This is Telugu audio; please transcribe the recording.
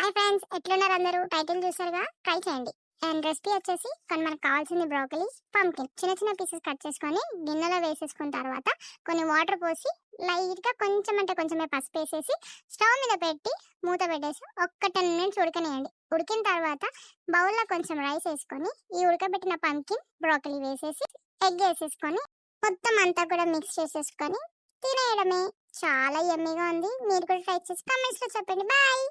హాయ్ ఫ్రెండ్స్, ఎట్లున్నారు అందరూ? టైటిల్ చూసారుగా, ట్రై చేయండి. అండ్ రెసిపీ వచ్చేసి కొన్ని మనకు కావాల్సింది బ్రోకలీ, పంకిన్ చిన్న చిన్న పీసెస్ కట్ చేసుకొని గిన్నెలో వేసేసుకున్న తర్వాత కొన్ని వాటర్ పోసి లైట్గా కొంచెం అంటే కొంచెమే పసుపు వేసేసి స్టవ్ మీద పెట్టి మూత పెట్టేసి ఒక్క 10 మినిట్స్ ఉడకనియండి. ఉడికిన తర్వాత బౌల్లో కొంచెం రైస్ వేసుకొని ఈ ఉడకబెట్టిన పంకిన్ బ్రోకలీ వేసేసి ఎగ్ వేసేసుకొని మొత్తం అంతా కూడా మిక్స్ చేసేసుకొని తినేయడమే. చాలా యమ్మీగా ఉంది. మీరు కూడా ట్రై చేసి కామెంట్స్లో చెప్పండి. బాయ్.